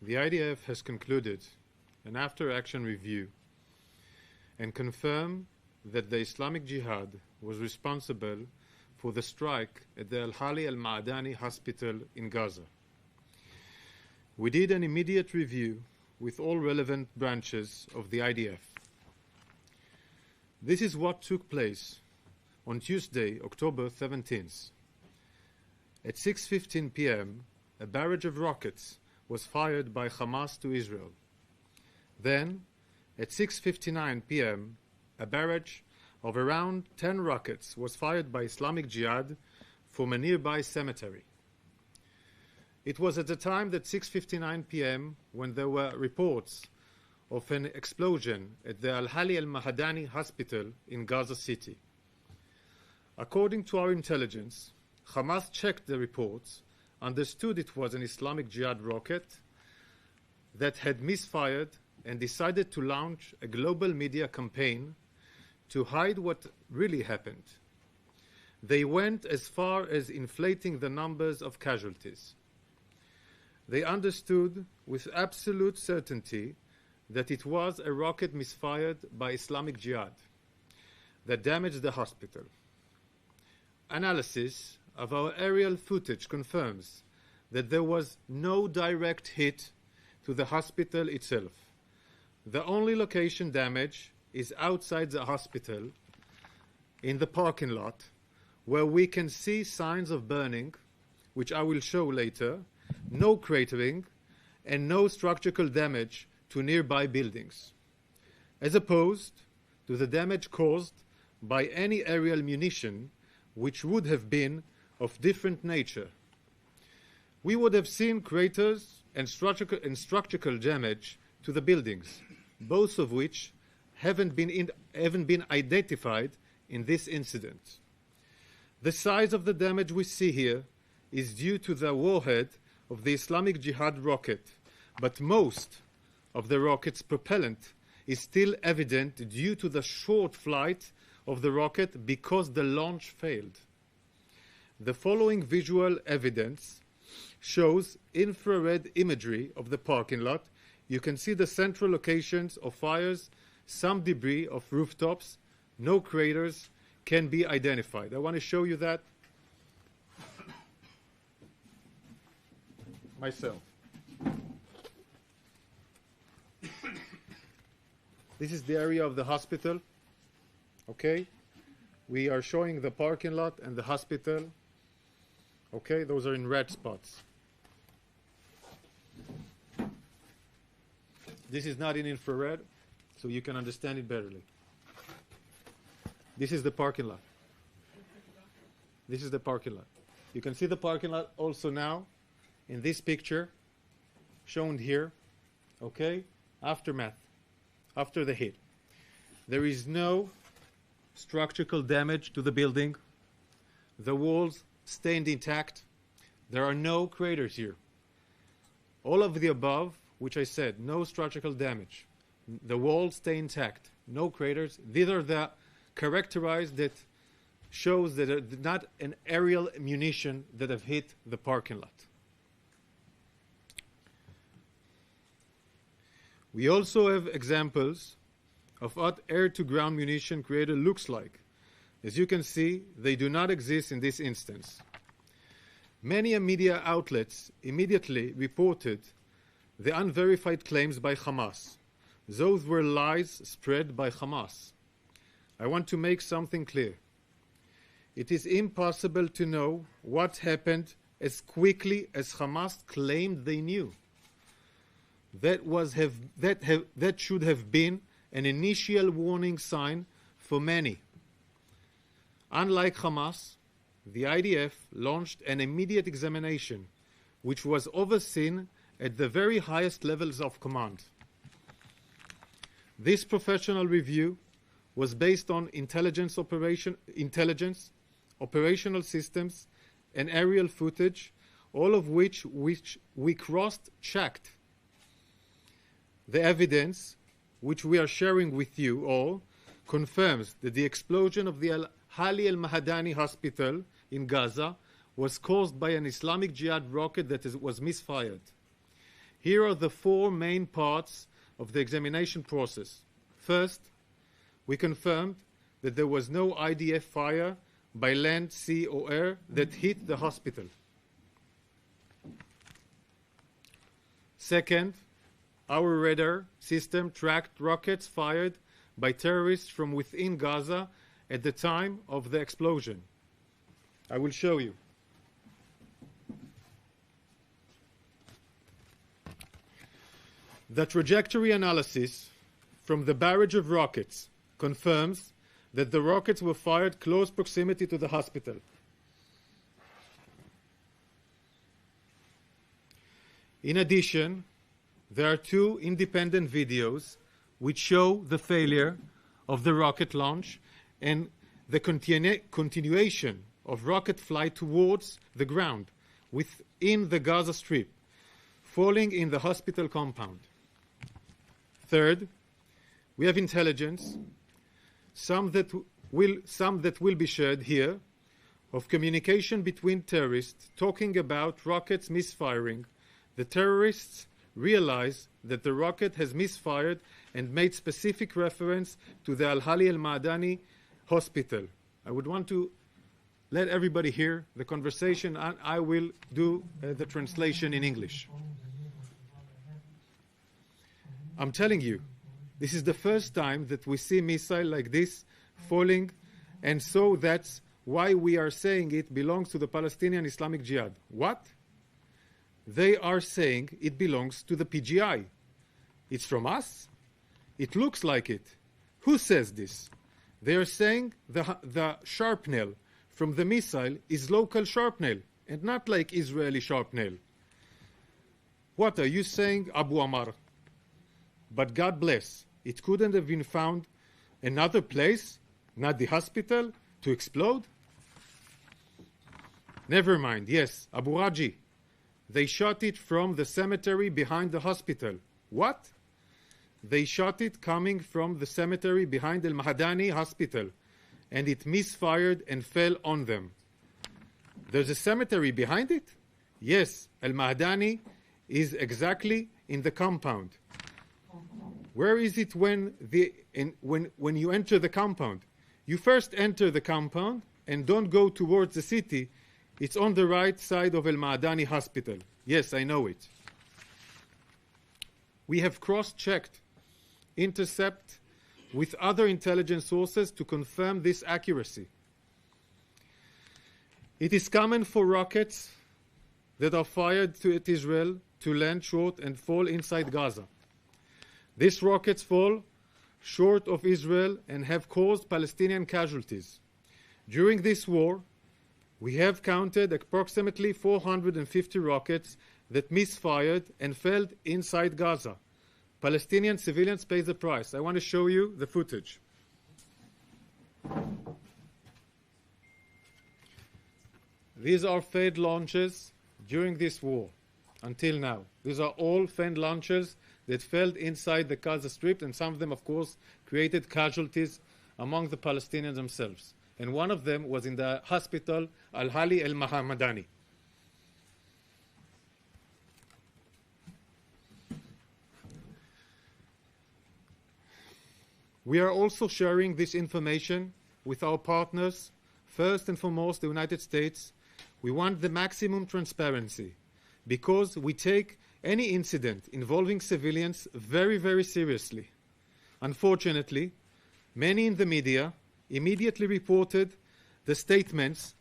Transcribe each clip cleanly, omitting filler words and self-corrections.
the IDF has concluded an after-action review and confirmed that the Islamic Jihad was responsible for the strike at the Al-Hali Al-Ma'adani hospital in Gaza. We did an immediate review with all relevant branches of the IDF. This is what took place on Tuesday, October 17th. At 6:15 p.m., a barrage of rockets was fired by Hamas to Israel. Then, at 6:59 p.m., a barrage of around 10 rockets was fired by Islamic Jihad from a nearby cemetery. It was at the time that 6:59 p.m. when there were reports of an explosion at the Al-Hali Al-Mahadani hospital in Gaza City. According to our intelligence, Hamas checked the reports, understood it was an Islamic Jihad rocket that had misfired, and decided to launch a global media campaign to hide what really happened. They went as far as inflating the numbers of casualties. They understood with absolute certainty that it was a rocket misfired by Islamic Jihad that damaged the hospital. Analysis of our aerial footage confirms that there was no direct hit to the hospital itself. The only location damage is outside the hospital in the parking lot, where we can see signs of burning, which I will show later, no cratering, and no structural damage to nearby buildings, as opposed to the damage caused by any aerial munition, which would have been of different nature. We would have seen craters and structural damage to the buildings, both of which haven't been identified in this incident. The size of the damage we see here is due to the warhead of the Islamic Jihad rocket, but most of the rocket's propellant is still evident due to the short flight of the rocket because the launch failed. The following visual evidence shows infrared imagery of the parking lot. You can see the central locations of fires, some debris of rooftops, no craters can be identified. I want to show you that myself. This is the area of the hospital. Okay? We are showing the parking lot and the hospital. Okay? Those are in red spots. This is not in infrared, so you can understand it betterly. This is the parking lot. This is the parking lot. You can see the parking lot also now in this picture shown here. Okay? Aftermath. After the hit. There is no structural damage to the building. The walls stayed intact. There are no craters here. All of the above, which I said, no structural damage. The walls stay intact. No craters. These are the characterized that shows that it's not an aerial munition that have hit the parking lot. We also have examples of what air-to-ground munition creator looks like. As you can see, they do not exist in this instance. Many media outlets immediately reported the unverified claims by Hamas. Those were lies spread by Hamas. I want to make something clear. It is impossible to know what happened as quickly as Hamas claimed they knew. That should have been an initial warning sign for many. Unlike Hamas, the IDF launched an immediate examination, which was overseen at the very highest levels of command. This professional review was based on intelligence, operational systems, and aerial footage, all of which we cross-checked. The evidence, which we are sharing with you all, confirms that the explosion of the Al-Hali Al-Mahadani hospital in Gaza was caused by an Islamic Jihad rocket that was misfired. Here are the four main parts of the examination process. First, we confirmed that there was no IDF fire by land, sea, or air that hit the hospital. Second, our radar system tracked rockets fired by terrorists from within Gaza at the time of the explosion. I will show you. The trajectory analysis from the barrage of rockets confirms that the rockets were fired close proximity to the hospital. In addition, there are two independent videos which show the failure of the rocket launch and the continuation of rocket flight towards the ground within the Gaza Strip, falling in the hospital compound. Third, we have intelligence, some that will be shared here, of communication between terrorists talking about rockets misfiring. The terrorists realize that the rocket has misfired and made specific reference to the Al-Hali al-Ma'adani hospital. I would want to let everybody hear the conversation, and I will do the translation in English. I'm telling you, this is the first time that we see missile like this falling, and so that's why we are saying it belongs to the Palestinian Islamic Jihad. What? They are saying it belongs to the PGI. It's from us? It looks like it. Who says this? They are saying the sharpnel from the missile is local sharpnel and not like Israeli sharpnel. What are you saying, Abu Amar? But God bless, it couldn't have been found another place, not the hospital, to explode? Never mind, yes, Abu Raji. They shot it from the cemetery behind the hospital. What? They shot it coming from the cemetery behind Al-Mahadani hospital, and it misfired and fell on them. There's a cemetery behind it? Yes, Al-Mahadani is exactly in the compound. Where is it when you enter the compound? You first enter the compound and don't go towards the city. It's on the right side of Al-Ma'adani hospital. Yes, I know it. We have cross-checked intercept with other intelligence sources to confirm this accuracy. It is common for rockets that are fired at Israel to land short and fall inside Gaza. These rockets fall short of Israel and have caused Palestinian casualties. During this war, we have counted approximately 450 rockets that misfired and fell inside Gaza. Palestinian civilians pay the price. I want to show you the footage. These are failed launches during this war until now. These are all failed launches that fell inside the Gaza Strip, and some of them, of course, created casualties among the Palestinians themselves. And one of them was in the hospital Al-Hali al-Mahamadani. We are also sharing this information with our partners. First and foremost, the United States. We want the maximum transparency because we take any incident involving civilians very, very seriously. Unfortunately, many in the media immediately reported the statements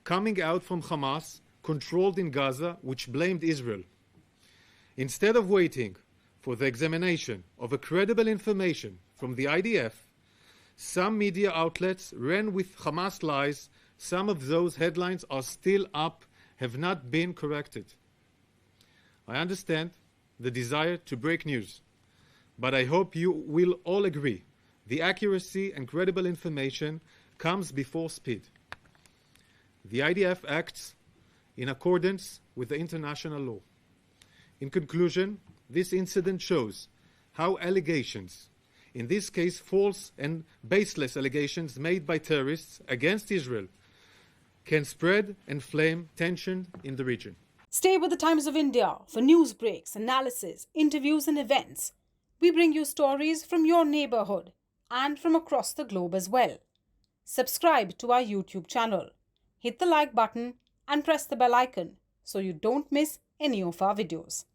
coming out from Hamas, controlled in Gaza, which blamed Israel. Instead of waiting for the examination of a credible information from the IDF, some media outlets ran with Hamas lies. Some of those headlines are still up, have not been corrected. I understand the desire to break news, but I hope you will all agree the accuracy and credible information comes before speed. The IDF acts in accordance with the international law. In conclusion, this incident shows how allegations, in this case false and baseless allegations made by terrorists against Israel, can spread and flame tension in the region. Stay with the Times of India for news breaks, analysis, interviews and events. We bring you stories from your neighborhood and from across the globe as well. Subscribe to our YouTube channel. Hit the like button and press the bell icon so you don't miss any of our videos.